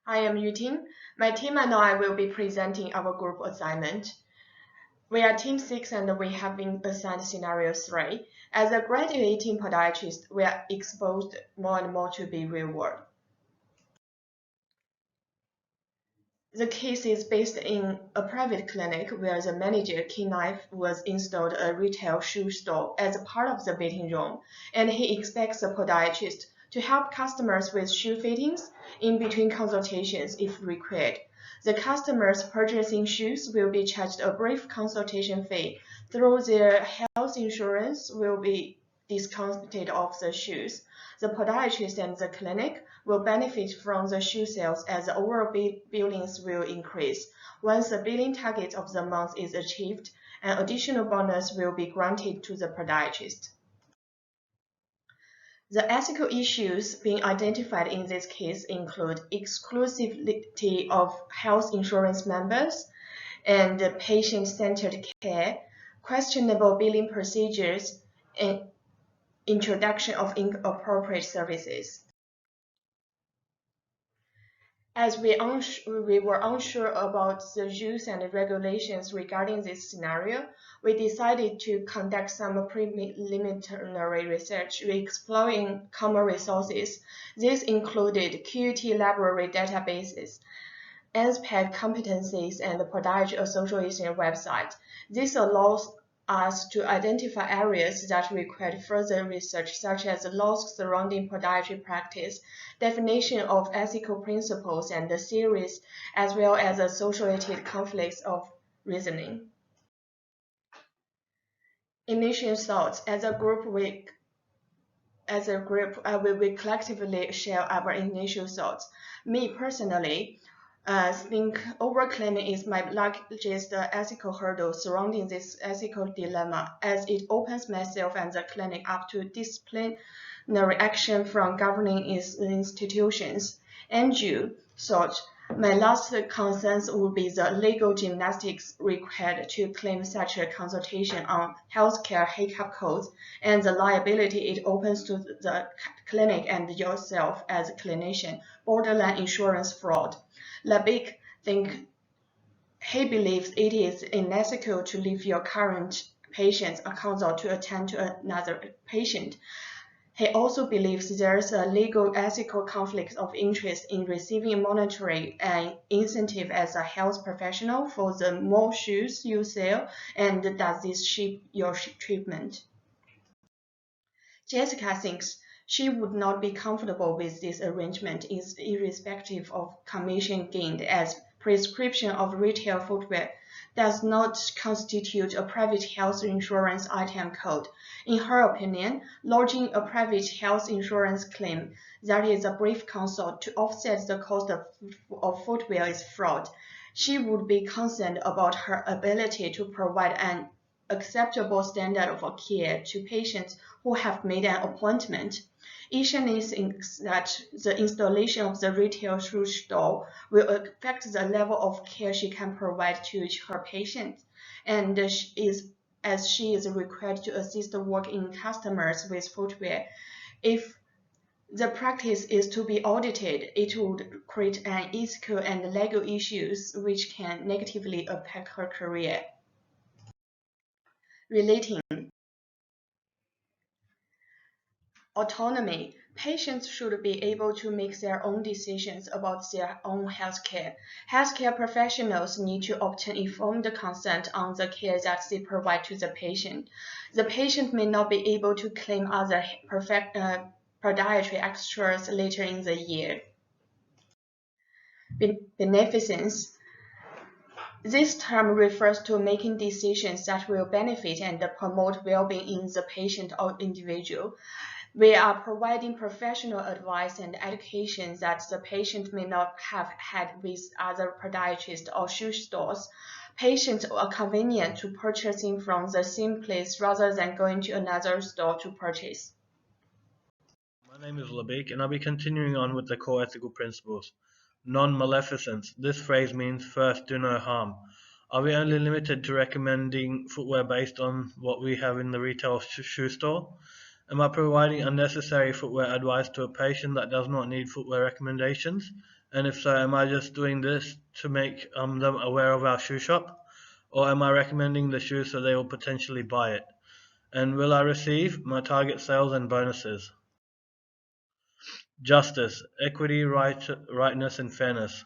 I am Yuting. My team and I will be presenting our group assignment. We are Team 6 and we have been assigned Scenario 3. As a graduating podiatrist, we are exposed more and more to the real world. The case is based in a private clinic where the manager, Knife, was installed a retail shoe store as a part of the waiting room, and he expects the podiatrist to help customers with shoe fittings in between consultations if required. The customers purchasing shoes will be charged a brief consultation fee, though their health insurance will be discounted off the shoes. The podiatrist and the clinic will benefit from the shoe sales as the overall billings will increase. Once the billing target of the month is achieved, an additional bonus will be granted to the podiatrist. The ethical issues being identified in this case include exclusivity of health insurance members and patient-centered care, questionable billing procedures, and introduction of inappropriate services. As we were unsure about the rules and regulations regarding this scenario, we decided to conduct some preliminary research exploring common resources. This included QUT library databases, ANSPAC competencies, and the Podiatry Association website. This allows us to identify areas that require further research, such as the laws surrounding podiatry practice, definition of ethical principles and the theories, as well as associated conflicts of reasoning. Initial thoughts. As a group, we collectively share our initial thoughts. Me personally, think overclaiming is my largest ethical hurdle surrounding this ethical dilemma, as it opens myself and the clinic up to disciplinary action from governing institutions. Andrew thought, my last concerns would be the legal gymnastics required to claim such a consultation on healthcare hiccup codes and the liability it opens to the clinic and yourself as a clinician, borderline insurance fraud. Labick thinks he believes it is unethical to leave your current patient's consult to attend to another patient. He also believes there is a legal ethical conflict of interest in receiving monetary incentive as a health professional for the more shoes you sell, and does this shape your treatment? Jessica thinks she would not be comfortable with this arrangement irrespective of commission gained, as prescription of retail footwear does not constitute a private health insurance item code. In her opinion, lodging a private health insurance claim that is a brief consult to offset the cost of footwear is fraud. She would be concerned about her ability to provide an acceptable standard of care to patients who have made an appointment. Ishani thinks that the installation of the retail shoe store will affect the level of care she can provide to her patients, and as she is required to assist walk-in customers with footwear. If the practice is to be audited, it would create an ethical and legal issues which can negatively affect her career. Relating autonomy. Patients should be able to make their own decisions about their own healthcare. Healthcare professionals need to obtain informed consent on the care that they provide to the patient. The patient may not be able to claim other podiatry extras later in the year. Beneficence. This term refers to making decisions that will benefit and promote well-being in the patient or individual. We are providing professional advice and education that the patient may not have had with other podiatrists or shoe stores. Patients are convenient to purchasing from the same place rather than going to another store to purchase. My name is Labik, and I'll be continuing on with the core ethical principles. Non-maleficence. This phrase means first, do no harm. Are we only limited to recommending footwear based on what we have in the retail shoe store? Am I providing unnecessary footwear advice to a patient that does not need footwear recommendations? And if so, am I just doing this to make them aware of our shoe shop? Or am I recommending the shoe so they will potentially buy it? And will I receive my target sales and bonuses? Justice, equity, rightness, and fairness.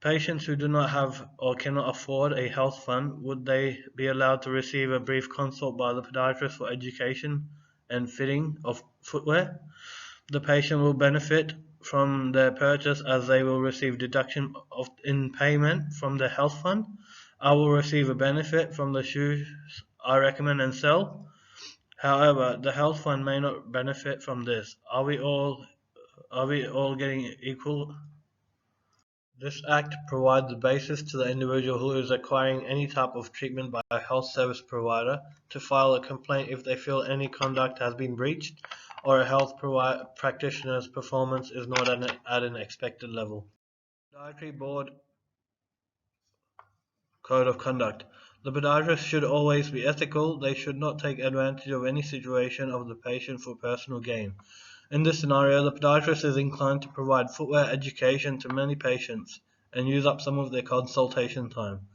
Patients who do not have or cannot afford a health fund, would they be allowed to receive a brief consult by the podiatrist for education and fitting of footwear? The patient will benefit from their purchase as they will receive deduction in payment from their health fund. I will receive a benefit from the shoes I recommend and sell. However, the health fund may not benefit from this. Are we all getting equal? This act provides the basis to the individual who is acquiring any type of treatment by a health service provider to file a complaint if they feel any conduct has been breached or a health practitioner's performance is not at an expected level. Podiatry Board Code of Conduct. The podiatrist should always be ethical. They should not take advantage of any situation of the patient for personal gain. In this scenario, the podiatrist is inclined to provide footwear education to many patients and use up some of their consultation time.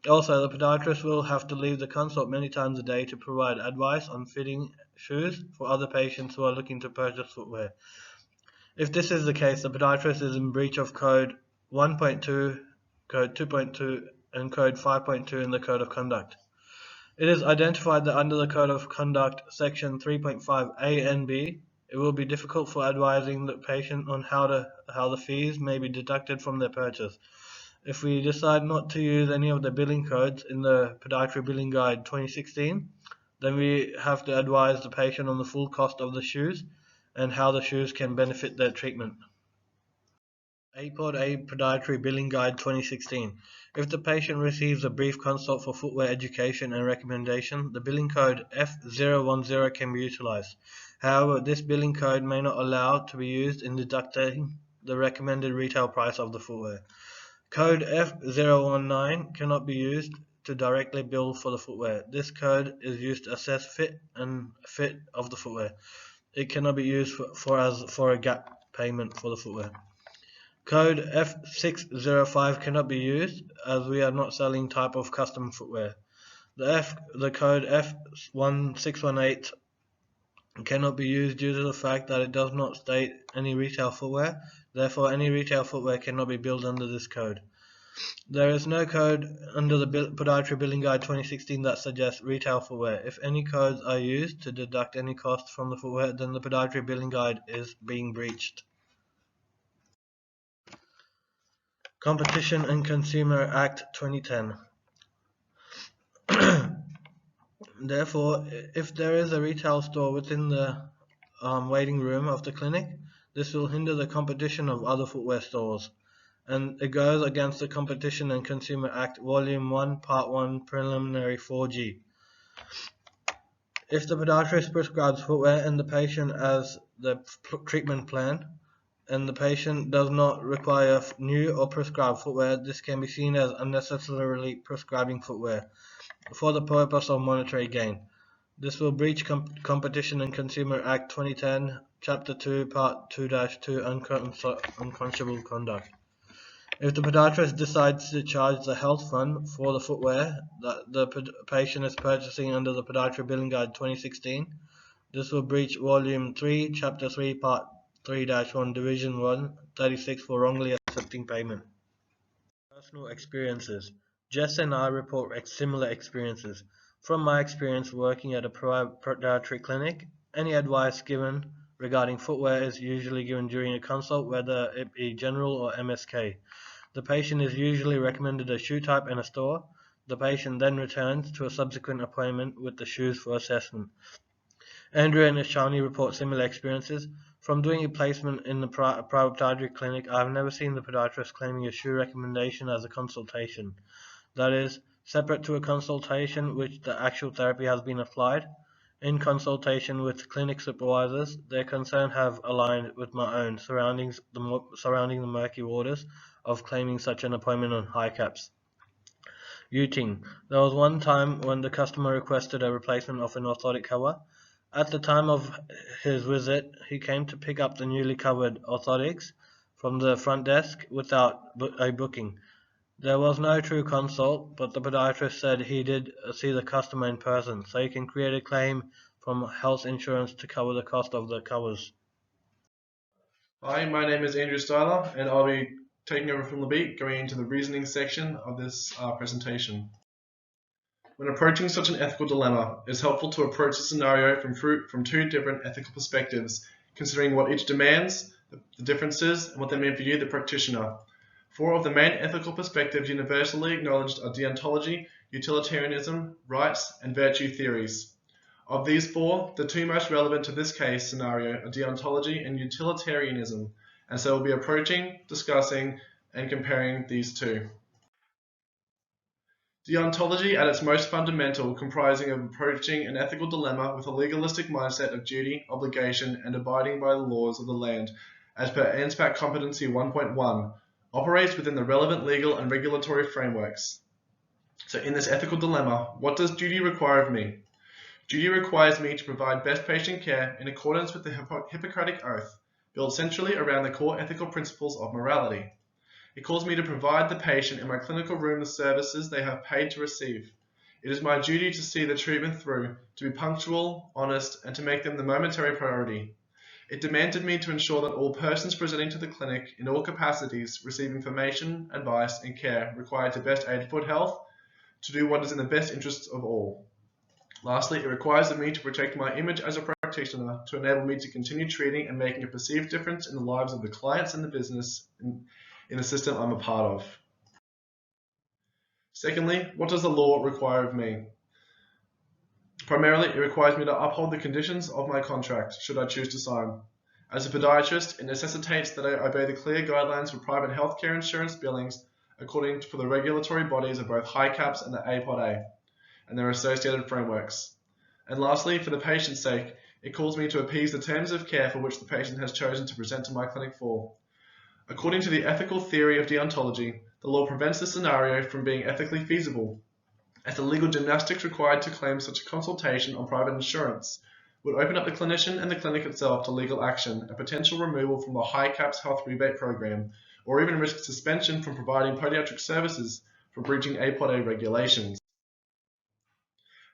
Also, the podiatrist will have to leave the consult many times a day to provide advice on fitting shoes for other patients who are looking to purchase footwear. If this is the case, the podiatrist is in breach of Code 1.2, Code 2.2, and Code 5.2 in the Code of Conduct. It is identified that under the Code of Conduct, Section 3.5a and b, it will be difficult for advising the patient on how the fees may be deducted from their purchase. If we decide not to use any of the billing codes in the Podiatry Billing Guide 2016, then we have to advise the patient on the full cost of the shoes and how the shoes can benefit their treatment. APOD A Podiatry Billing Guide 2016. If the patient receives a brief consult for footwear education and recommendation, the billing code F010 can be utilized. However, this billing code may not allow to be used in deducting the recommended retail price of the footwear. Code F019 cannot be used to directly bill for the footwear. This code is used to assess fit of the footwear. It cannot be used for a gap payment for the footwear. Code F605 cannot be used as we are not selling type of custom footwear. The code F1618 cannot be used due to the fact that it does not state any retail footwear. Therefore, any retail footwear cannot be billed under this code. There is no code under the Podiatry Billing Guide 2016 that suggests retail footwear. If any codes are used to deduct any costs from the footwear, then the Podiatry Billing Guide is being breached. Competition and Consumer Act 2010. Therefore, if there is a retail store within the waiting room of the clinic, this will hinder the competition of other footwear stores, and it goes against the Competition and Consumer Act Volume 1, Part 1, Preliminary 4G. If the podiatrist prescribes footwear and the patient has the treatment plan, and the patient does not require new or prescribed footwear, this can be seen as unnecessarily prescribing footwear for the purpose of monetary gain. This will breach Competition and Consumer Act 2010, Chapter 2, Part 2-2, Unconscionable Conduct. If the podiatrist decides to charge the health fund for the footwear that the patient is purchasing under the Podiatry Billing Guide 2016, this will breach Volume 3, Chapter 3, Part 3-1, Division 1, 36 for wrongly accepting payment. Personal experiences. Jess and I report similar experiences. From my experience working at a podiatry clinic, any advice given regarding footwear is usually given during a consult, whether it be general or MSK. The patient is usually recommended a shoe type and a store. The patient then returns to a subsequent appointment with the shoes for assessment. Andrea and Ishani report similar experiences. From doing a placement in the private podiatry clinic, I have never seen the podiatrist claiming a shoe recommendation as a consultation. That is, separate to a consultation which the actual therapy has been applied. In consultation with clinic supervisors, their concern have aligned with my own surrounding the murky waters of claiming such an appointment on high caps. Uting. There was one time when the customer requested a replacement of an orthotic cover. At the time of his visit, he came to pick up the newly covered orthotics from the front desk without a booking. There was no true consult, but the podiatrist said he did see the customer in person, so he can create a claim from health insurance to cover the cost of the covers. Hi, my name is Andrew Styler, and I'll be taking over from Labit, going into the reasoning section of this presentation. When approaching such an ethical dilemma, it's helpful to approach the scenario from two different ethical perspectives, considering what each demands, the differences, and what they mean for you, the practitioner. Four of the main ethical perspectives universally acknowledged are deontology, utilitarianism, rights, and virtue theories. Of these four, the two most relevant to this case scenario are deontology and utilitarianism, and so we'll be approaching, discussing, and comparing these two. Deontology at its most fundamental, comprising of approaching an ethical dilemma with a legalistic mindset of duty, obligation, and abiding by the laws of the land, as per ANSPAC Competency 1.1, operates within the relevant legal and regulatory frameworks. So in this ethical dilemma, what does duty require of me? Duty requires me to provide best patient care in accordance with the Hippocratic Oath, built centrally around the core ethical principles of morality. It calls me to provide the patient in my clinical room the services they have paid to receive. It is my duty to see the treatment through, to be punctual, honest, and to make them the momentary priority. It demanded me to ensure that all persons presenting to the clinic in all capacities receive information, advice, and care required to best aid foot health, to do what is in the best interests of all. Lastly, it requires of me to protect my image as a practitioner, to enable me to continue treating and making a perceived difference in the lives of the clients and the business in the system I'm a part of. Secondly, what does the law require of me? Primarily, it requires me to uphold the conditions of my contract, should I choose to sign. As a podiatrist, it necessitates that I obey the clear guidelines for private healthcare insurance billings according to the regulatory bodies of both HICAPS and the APOD-A, and their associated frameworks. And lastly, for the patient's sake, it calls me to appease the terms of care for which the patient has chosen to present to my clinic for. According to the ethical theory of deontology, the law prevents this scenario from being ethically feasible, as the legal gymnastics required to claim such a consultation on private insurance would open up the clinician and the clinic itself to legal action and potential removal from the HICAPS health rebate program, or even risk suspension from providing podiatric services for breaching APOD-A regulations.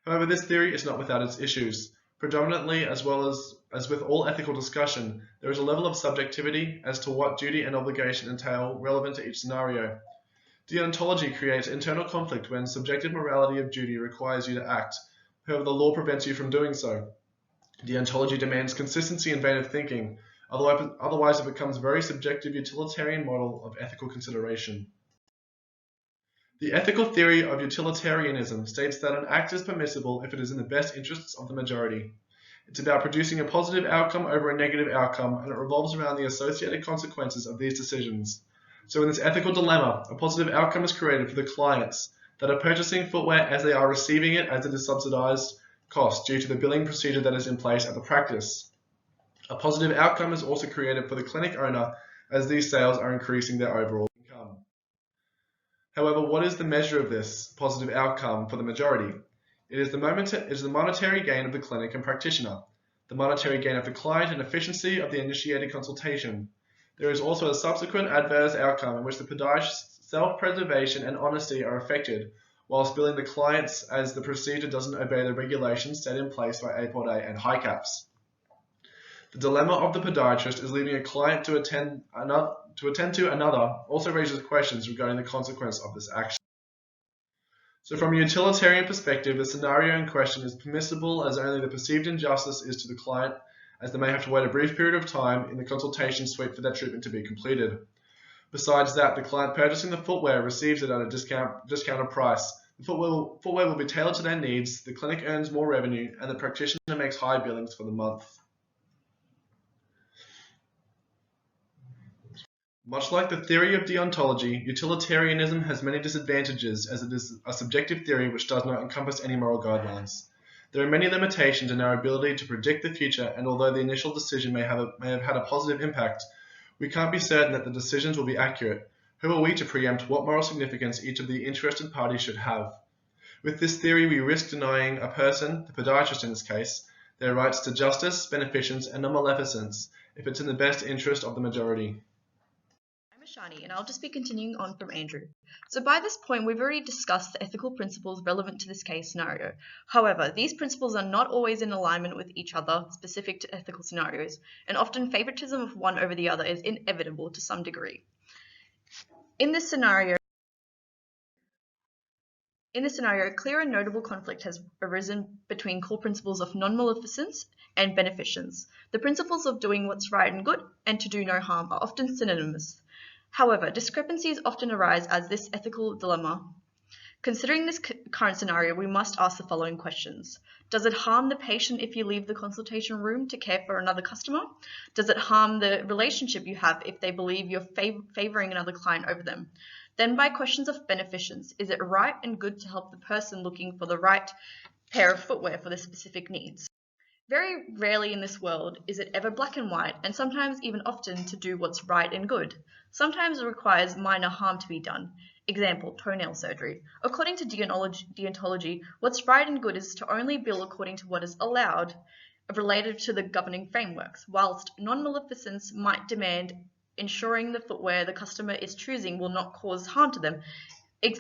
However, this theory is not without its issues. Predominantly, as well as with all ethical discussion, there is a level of subjectivity as to what duty and obligation entail relevant to each scenario. Deontology creates internal conflict when subjective morality of duty requires you to act, however the law prevents you from doing so. Deontology demands consistency in vein of thinking, otherwise it becomes a very subjective utilitarian model of ethical consideration. The ethical theory of utilitarianism states that an act is permissible if it is in the best interests of the majority. It's about producing a positive outcome over a negative outcome, and it revolves around the associated consequences of these decisions. So in this ethical dilemma, a positive outcome is created for the clients that are purchasing footwear as they are receiving it as it is subsidized cost due to the billing procedure that is in place at the practice. A positive outcome is also created for the clinic owner as these sales are increasing their overall income. However, what is the measure of this positive outcome for the majority? It is the monetary gain of the clinic and practitioner, the monetary gain of the client and efficiency of the initiated consultation. There is also a subsequent adverse outcome in which the podiatrist's self-preservation and honesty are affected, whilst billing the clients as the procedure doesn't obey the regulations set in place by APOD-A and HICAPS. The dilemma of the podiatrist is leaving a client to attend to another also raises questions regarding the consequence of this action. So from a utilitarian perspective, the scenario in question is permissible as only the perceived injustice is to the client, as they may have to wait a brief period of time in the consultation suite for that treatment to be completed. Besides that, the client purchasing the footwear receives it at a discounted price. The footwear will be tailored to their needs, the clinic earns more revenue, and the practitioner makes high billings for the month. Much like the theory of deontology, utilitarianism has many disadvantages as it is a subjective theory which does not encompass any moral guidelines. There are many limitations in our ability to predict the future, and although the initial decision may have had a positive impact, we can't be certain that the decisions will be accurate. Who are we to preempt what moral significance each of the interested parties should have? With this theory, we risk denying a person, the podiatrist in this case, their rights to justice, beneficence, and non-maleficence, if it's in the best interest of the majority. I'm Ashani, and I'll just be continuing on from Andrew. So by this point, we've already discussed the ethical principles relevant to this case scenario. However, these principles are not always in alignment with each other, specific to ethical scenarios, and often favoritism of one over the other is inevitable to some degree. In this scenario, a clear and notable conflict has arisen between core principles of non-maleficence and beneficence. The principles of doing what's right and good and to do no harm are often synonymous. However, discrepancies often arise as this ethical dilemma. Considering this current scenario, we must ask the following questions. Does it harm the patient if you leave the consultation room to care for another customer? Does it harm the relationship you have if they believe you're favoring another client over them? Then by questions of beneficence, is it right and good to help the person looking for the right pair of footwear for their specific needs? Very rarely in this world is it ever black and white, and sometimes even often to do what's right and good. Sometimes it requires minor harm to be done. Example, toenail surgery. According to deontology, what's right and good is to only bill according to what is allowed, related to the governing frameworks, whilst non-maleficence might demand ensuring the footwear the customer is choosing will not cause harm to them.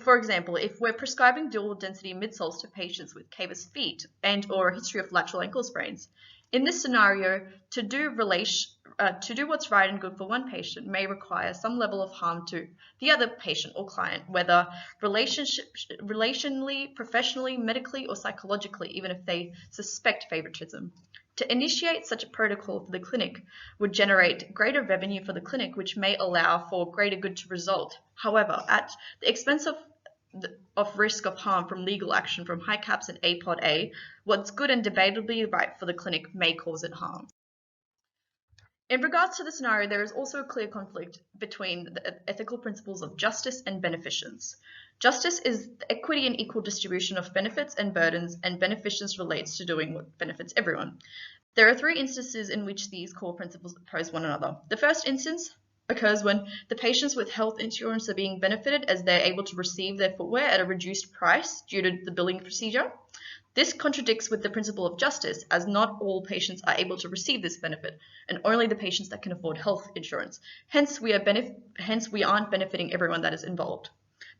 For example, if we're prescribing dual density midsoles to patients with cavus feet and or a history of lateral ankle sprains, in this scenario, to do what's right and good for one patient may require some level of harm to the other patient or client, whether relationally, professionally, medically, or psychologically, even if they suspect favoritism. To initiate such a protocol for the clinic would generate greater revenue for the clinic, which may allow for greater good to result. However, at the expense of risk of harm from legal action from HICAPS and APOD A, what's good and debatably right for the clinic may cause it harm. In regards to the scenario, there is also a clear conflict between the ethical principles of justice and beneficence. Justice is the equity and equal distribution of benefits and burdens, and beneficence relates to doing what benefits everyone. There are three instances in which these core principles oppose one another. The first instance occurs when the patients with health insurance are being benefited as they're able to receive their footwear at a reduced price due to the billing procedure. This contradicts with the principle of justice, as not all patients are able to receive this benefit, and only the patients that can afford health insurance. Hence, we aren't benefiting everyone that is involved.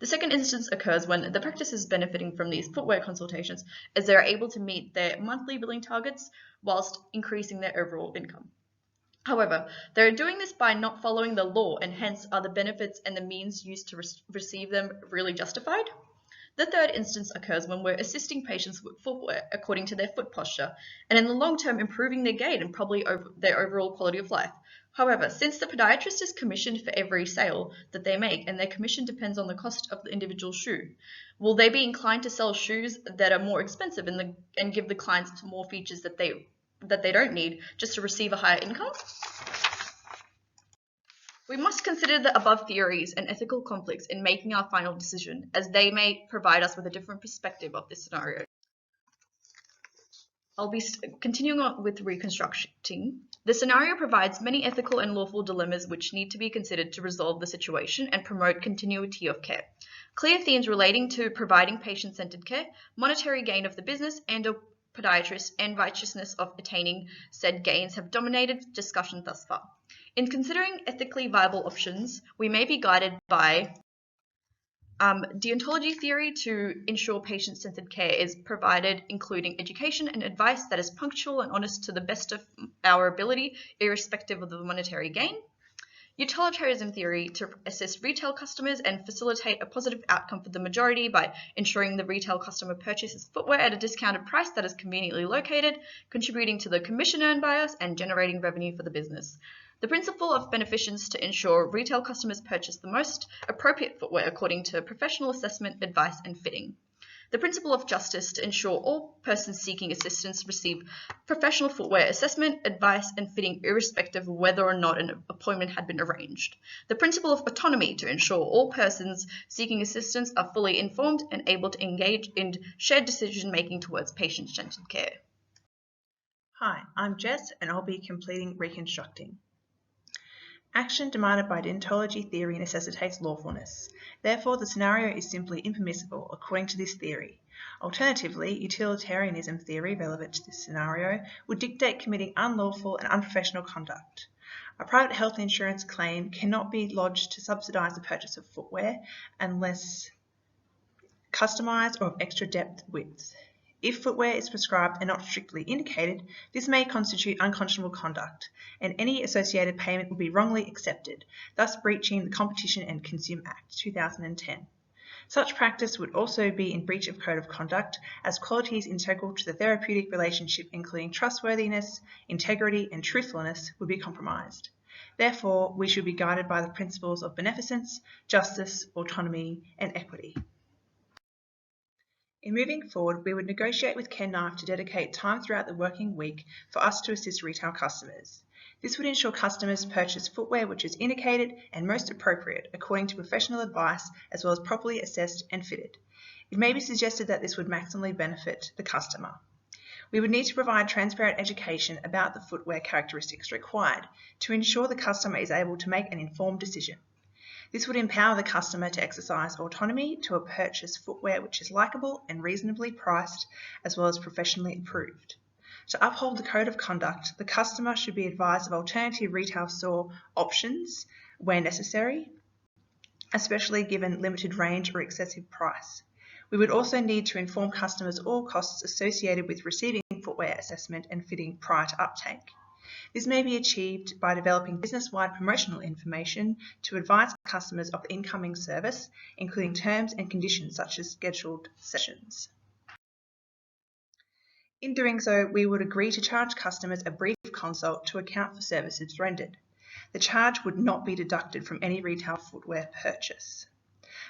The second instance occurs when the practice is benefiting from these footwear consultations as they are able to meet their monthly billing targets whilst increasing their overall income. However, they are doing this by not following the law, and hence are the benefits and the means used to receive them really justified? The third instance occurs when we're assisting patients with footwear according to their foot posture, and in the long term improving their gait and probably their overall quality of life. However, since the podiatrist is commissioned for every sale that they make, and their commission depends on the cost of the individual shoe, will they be inclined to sell shoes that are more expensive and give the clients more features that they don't need just to receive a higher income? We must consider the above theories and ethical conflicts in making our final decision, as they may provide us with a different perspective of this scenario. I'll be continuing on with reconstructing. The scenario provides many ethical and lawful dilemmas which need to be considered to resolve the situation and promote continuity of care. Clear themes relating to providing patient-centered care, monetary gain of the business and a podiatrist, and righteousness of attaining said gains have dominated discussion thus far. In considering ethically viable options, we may be guided by deontology theory to ensure patient-centered care is provided, including education and advice that is punctual and honest to the best of our ability, irrespective of the monetary gain. Utilitarianism theory to assist retail customers and facilitate a positive outcome for the majority by ensuring the retail customer purchases footwear at a discounted price that is conveniently located, contributing to the commission earned by us and generating revenue for the business. The principle of beneficence to ensure retail customers purchase the most appropriate footwear according to professional assessment, advice, and fitting. The principle of justice to ensure all persons seeking assistance receive professional footwear assessment, advice, and fitting irrespective of whether or not an appointment had been arranged. The principle of autonomy to ensure all persons seeking assistance are fully informed and able to engage in shared decision-making towards patient-centered care. Hi, I'm Jess and I'll be completing reconstructing. Action demanded by deontology theory necessitates lawfulness. Therefore, the scenario is simply impermissible according to this theory. Alternatively, utilitarianism theory relevant to this scenario would dictate committing unlawful and unprofessional conduct. A private health insurance claim cannot be lodged to subsidise the purchase of footwear unless customised or of extra depth width. If footwear is prescribed and not strictly indicated, this may constitute unconscionable conduct, and any associated payment will be wrongly accepted, thus breaching the Competition and Consumer Act 2010. Such practice would also be in breach of code of conduct, as qualities integral to the therapeutic relationship, including trustworthiness, integrity, and truthfulness, would be compromised. Therefore, we should be guided by the principles of beneficence, justice, autonomy, and equity. In moving forward, we would negotiate with Ken Knife to dedicate time throughout the working week for us to assist retail customers. This would ensure customers purchase footwear which is indicated and most appropriate according to professional advice, as well as properly assessed and fitted. It may be suggested that this would maximally benefit the customer. We would need to provide transparent education about the footwear characteristics required to ensure the customer is able to make an informed decision. This would empower the customer to exercise autonomy to purchase footwear which is likeable and reasonably priced, as well as professionally approved. To uphold the code of conduct, the customer should be advised of alternative retail store options where necessary, especially given limited range or excessive price. We would also need to inform customers all costs associated with receiving footwear assessment and fitting prior to uptake. This may be achieved by developing business-wide promotional information to advise customers of the incoming service, including terms and conditions such as scheduled sessions. In doing so, we would agree to charge customers a brief consult to account for services rendered. The charge would not be deducted from any retail footwear purchase.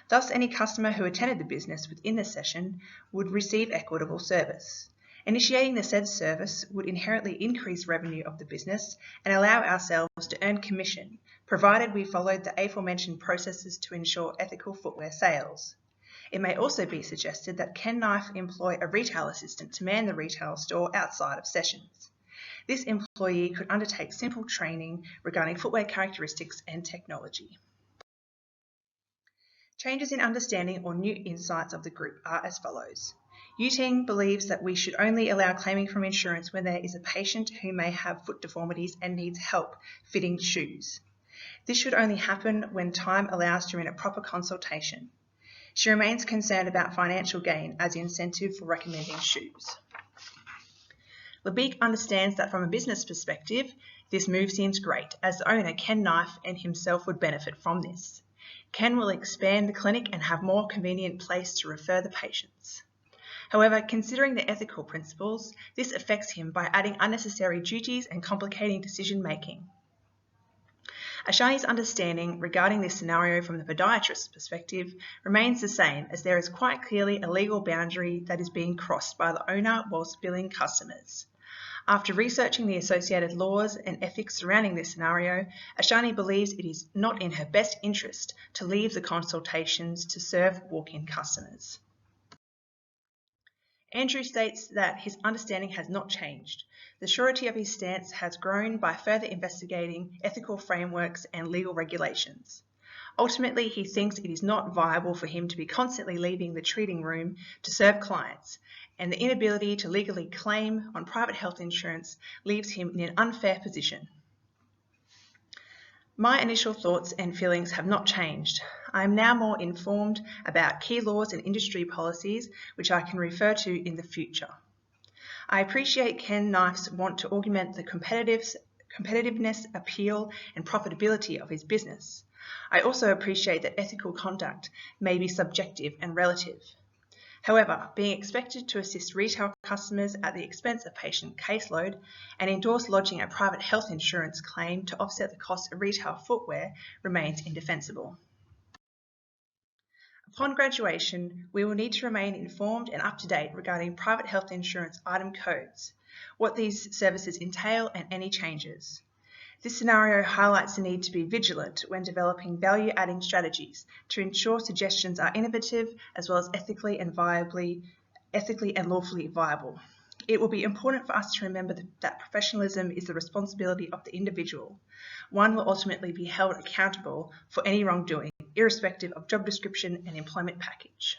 Thus, any customer who attended the business within the session would receive equitable service. Initiating the said service would inherently increase revenue of the business and allow ourselves to earn commission, provided we followed the aforementioned processes to ensure ethical footwear sales. It may also be suggested that Ken Knife employ a retail assistant to man the retail store outside of sessions. This employee could undertake simple training regarding footwear characteristics and technology. Changes in understanding or new insights of the group are as follows. UTing believes that we should only allow claiming from insurance when there is a patient who may have foot deformities and needs help fitting shoes. This should only happen when time allows during a proper consultation. She remains concerned about financial gain as incentive for recommending shoes. Lebeek understands that from a business perspective, this move seems great, as the owner, Ken Knife, and himself would benefit from this. Ken will expand the clinic and have more convenient place to refer the patients. However, considering the ethical principles, this affects him by adding unnecessary duties and complicating decision-making. Ashani's understanding regarding this scenario from the podiatrist's perspective remains the same, as there is quite clearly a legal boundary that is being crossed by the owner whilst billing customers. After researching the associated laws and ethics surrounding this scenario, Ashani believes it is not in her best interest to leave the consultations to serve walk-in customers. Andrew states that his understanding has not changed. The surety of his stance has grown by further investigating ethical frameworks and legal regulations. Ultimately, he thinks it is not viable for him to be constantly leaving the treating room to serve clients, and the inability to legally claim on private health insurance leaves him in an unfair position. My initial thoughts and feelings have not changed. I am now more informed about key laws and industry policies which I can refer to in the future. I appreciate Ken Knife's want to augment the competitiveness, appeal, and profitability of his business. I also appreciate that ethical conduct may be subjective and relative. However, being expected to assist retail customers at the expense of patient caseload and endorse lodging a private health insurance claim to offset the cost of retail footwear remains indefensible. Upon graduation, we will need to remain informed and up to date regarding private health insurance item codes, what these services entail, and any changes. This scenario highlights the need to be vigilant when developing value-adding strategies to ensure suggestions are innovative as well as ethically and lawfully viable. It will be important for us to remember that professionalism is the responsibility of the individual. One will ultimately be held accountable for any wrongdoing, irrespective of job description and employment package.